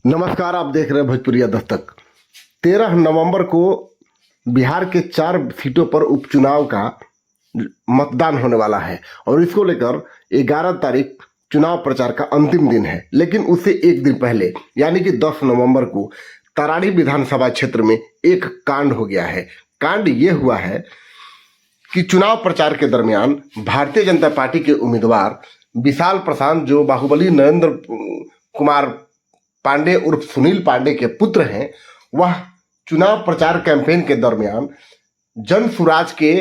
नमस्कार, आप देख रहे हैं भोजपुरिया दस्तक। 13 नवंबर को बिहार के 4 सीटों पर उपचुनाव का मतदान होने वाला है और इसको लेकर 11 तारीख चुनाव प्रचार का अंतिम दिन है। लेकिन उससे एक दिन पहले यानी कि 10 नवंबर को तराड़ी विधानसभा क्षेत्र में एक कांड हो गया है। कांड ये हुआ है कि चुनाव प्रचार के दरमियान भारतीय जनता पार्टी के उम्मीदवार विशाल प्रशांत, जो बाहुबली नरेंद्र कुमार पांडे उर्फ सुनील पांडे के पुत्र हैं, वह चुनाव प्रचार कैंपेन के दरमियान जन सुराज के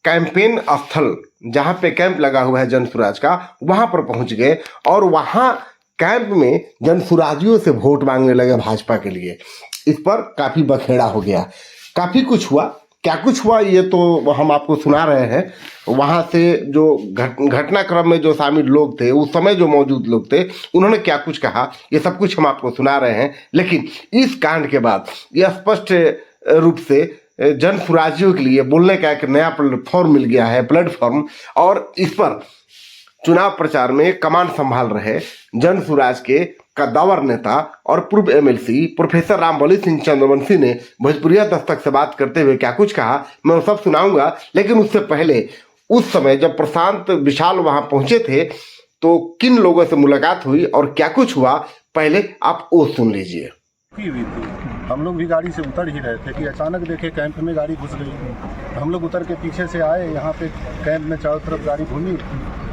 कैंपेन स्थल जहां पे कैंप लगा हुआ है जन सुराज का, वहां पर पहुंच गए और वहां कैंप में जन सुराजियों से वोट मांगने लगे भाजपा के लिए। इस पर काफी बखेड़ा हो गया, काफी कुछ हुआ। क्या कुछ हुआ ये तो हम आपको सुना रहे हैं। वहाँ से जो घटनाक्रम में जो शामिल लोग थे, उस समय जो मौजूद लोग थे, उन्होंने क्या कुछ कहा, ये सब कुछ हम आपको सुना रहे हैं। लेकिन इस कांड के बाद यह स्पष्ट रूप से जन सुराजियों के लिए बोलने का एक नया प्लेटफॉर्म मिल गया है, प्लेटफॉर्म। और इस पर चुनाव प्रचार में कमान संभाल रहे जन सुराज के कद्दावर नेता और पूर्व एमएलसी प्रोफेसर रामबली सिंह चंद्रवंशी ने भोजपुरिया दस्तक से बात करते हुए क्या कुछ कहा, मैं वो सब सुनाऊंगा। लेकिन उससे पहले उस समय जब प्रशांत विशाल वहां पहुंचे थे तो किन लोगों से मुलाकात हुई और क्या कुछ हुआ, पहले आप वो सुन लीजिए। हम लोग भी गाड़ी से उतर ही रहे थे कि अचानक देखे कैंप में गाड़ी घुस गई। हम लोग उतर के पीछे से आए, यहाँ पे कैंप में चारों तरफ गाड़ी घूमी।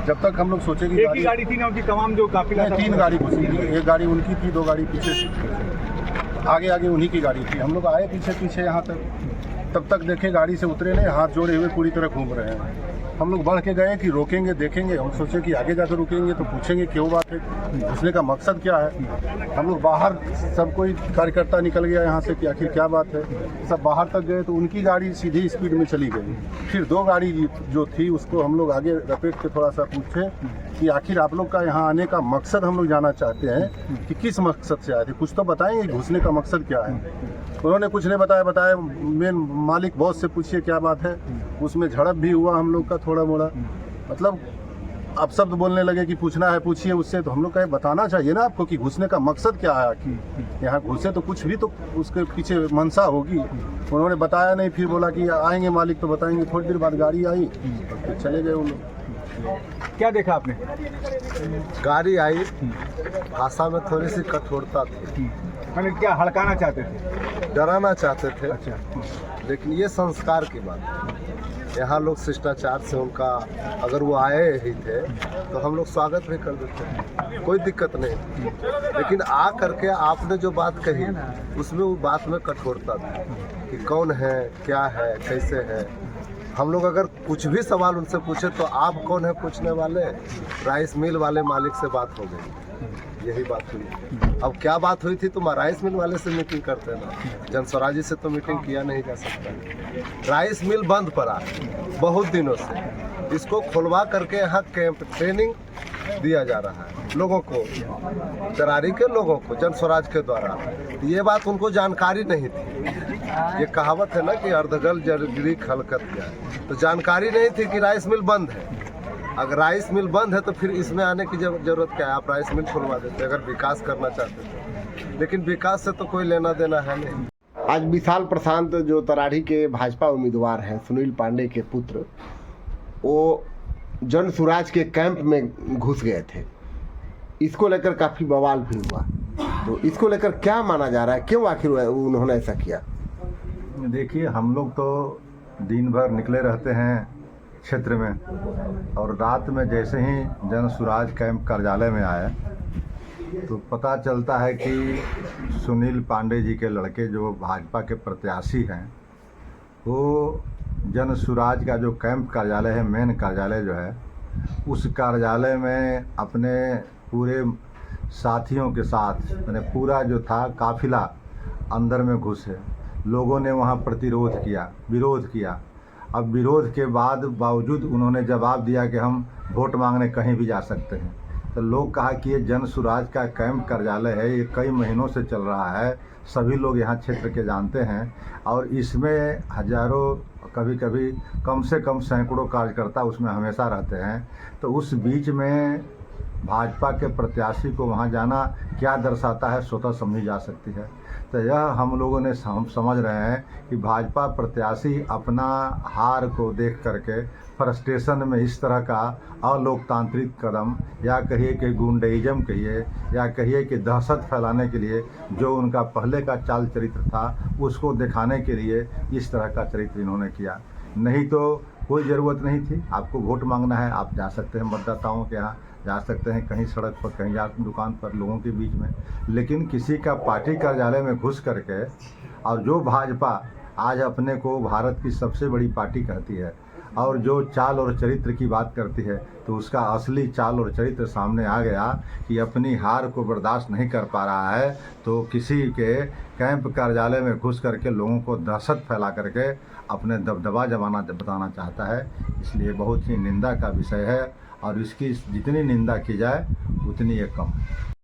जब तक हम लोग सोचे कि गाड़ी थी ना, उनकी तमाम जो काफिला 3 गाड़ी घुसी थी। एक गाड़ी उनकी थी, 2 गाड़ी पीछे से, आगे उन्हीं की गाड़ी थी। हम लोग आए पीछे यहाँ तक, तब तक देखे गाड़ी से उतरे नहीं, हाथ जोड़े हुए पूरी तरह घूम रहे हैं। हम लोग बढ़ के गए कि रोकेंगे, देखेंगे। हम सोचे कि आगे जाकर रुकेंगे तो पूछेंगे क्यों बात है, घुसने का मकसद क्या है। हम लोग बाहर, सब कोई कार्यकर्ता निकल गया यहाँ से कि आखिर क्या बात है। सब बाहर तक गए तो उनकी गाड़ी सीधी स्पीड में चली गई। फिर 2 गाड़ी जो थी उसको हम लोग आगे रपेट के थोड़ा सा पूछे कि आखिर आप लोग का यहाँ आने का मकसद हम लोग जानना चाहते हैं कि किस मकसद से आए थे, कुछ तो बताएंगे, घुसने का मकसद क्या है। उन्होंने कुछ नहीं बताया। मेन मालिक बॉस से पूछिए क्या बात है। उसमें झड़प भी हुआ हम लोग का थोड़ा मोड़ा, मतलब आप शब्द बोलने लगे कि पूछना है पूछिए उससे। तो हम लोग कहे बताना चाहिए ना आपको कि घुसने का मकसद क्या है, कि यहाँ घुसे तो कुछ भी तो उसके पीछे मंशा होगी। उन्होंने बताया नहीं। फिर बोला कि आएंगे मालिक तो बताएंगे। थोड़ी देर बाद गाड़ी आई और फिर चले गए उन लोग। क्या देखा आपने? गाड़ी आई, भाषा में थोड़ी सी कठोरता थी। मैंने क्या हड़काना चाहते थे, डराना चाहते थे। अच्छा। लेकिन ये संस्कार की बात, यहाँ लोग शिष्टाचार से उनका, अगर वो आए ही थे तो हम लोग स्वागत भी कर देते, कोई दिक्कत नहीं। लेकिन आ करके आपने जो बात कही उसमें वो बात में कठोरता थी कि कौन है, क्या है, कैसे है। हम लोग अगर कुछ भी सवाल उनसे पूछे तो आप कौन है पूछने वाले, राइस मिल वाले मालिक से बात हो गई, यही बात हुई। अब क्या बात हुई थी, तुम राइस मिल वाले से मीटिंग करते ना, जन स्वराजी से तो मीटिंग किया नहीं जा सकता। राइस मिल बंद पड़ा बहुत दिनों से, इसको खुलवा करके यहाँ कैंप ट्रेनिंग दिया जा रहा है लोगों को, तरारी के लोगों को जन स्वराज के द्वारा। ये बात उनको जानकारी नहीं थी। ये कहावत है ना कि अर्धगल जरगिरी खलकत गया, तो जानकारी नहीं थी कि राइस मिल बंद है। अगर राइस मिल बंद है तो फिर इसमें आने की जरूरत क्या है, आप राइस मिल खुलवा देते अगर विकास करना चाहते थे। लेकिन विकास से तो कोई लेना देना है नहीं। आज विशाल प्रशांत जो तराड़ी के भाजपा उम्मीदवार हैं, सुनील पांडे के पुत्र, वो जन सुराज के कैंप में घुस गए थे। इसको लेकर काफ़ी बवाल भी हुआ। तो इसको लेकर क्या माना जा रहा है, क्यों आखिर उन्होंने ऐसा किया? देखिए, हम लोग तो दिन भर निकले रहते हैं क्षेत्र में, और रात में जैसे ही जन सुराज कैंप कार्यालय में आए तो पता चलता है कि सुनील पांडे जी के लड़के जो भाजपा के प्रत्याशी हैं, वो जन सुराज का जो कैंप कार्यालय है, मेन कार्यालय जो है, उस कार्यालय में अपने पूरे साथियों के साथ, मैंने पूरा जो था काफिला अंदर में घुसे। लोगों ने वहाँ प्रतिरोध किया, विरोध किया। अब विरोध के बावजूद उन्होंने जवाब दिया कि हम वोट मांगने कहीं भी जा सकते हैं। तो लोग कहा कि ये जन सुराज का कैंप कार्यालय है, ये कई महीनों से चल रहा है, सभी लोग यहाँ क्षेत्र के जानते हैं और इसमें हजारों कभी कभी कम से कम सैकड़ों कार्यकर्ता उसमें हमेशा रहते हैं। तो उस बीच में भाजपा के प्रत्याशी को वहाँ जाना क्या दर्शाता है, स्वतः समझी जा सकती है। तो यह हम लोगों ने हम समझ रहे हैं कि भाजपा प्रत्याशी अपना हार को देख करके फ्रस्ट्रेशन में इस तरह का अलोकतांत्रिक कदम या कहिए कि गुंडइज्म कहिए या कहिए कि दहशत फैलाने के लिए जो उनका पहले का चाल चरित्र था उसको दिखाने के लिए इस तरह का चरित्र इन्होंने किया। नहीं तो कोई ज़रूरत नहीं थी। आपको वोट मांगना है, आप जा सकते हैं मतदाताओं के यहाँ, जा सकते हैं कहीं सड़क पर, कहीं जा दुकान पर, लोगों के बीच में, लेकिन किसी का पार्टी कार्यालय में घुस करके और जो भाजपा आज अपने को भारत की सबसे बड़ी पार्टी कहती है और जो चाल और चरित्र की बात करती है, तो उसका असली चाल और चरित्र सामने आ गया कि अपनी हार को बर्दाश्त नहीं कर पा रहा है तो किसी के कैंप कार्यालय में घुस करके लोगों को दहशत फैला करके अपने दबदबा जमाना बताना चाहता है। इसलिए बहुत ही निंदा का विषय है और इसकी जितनी निंदा की जाए उतनी ये कम है।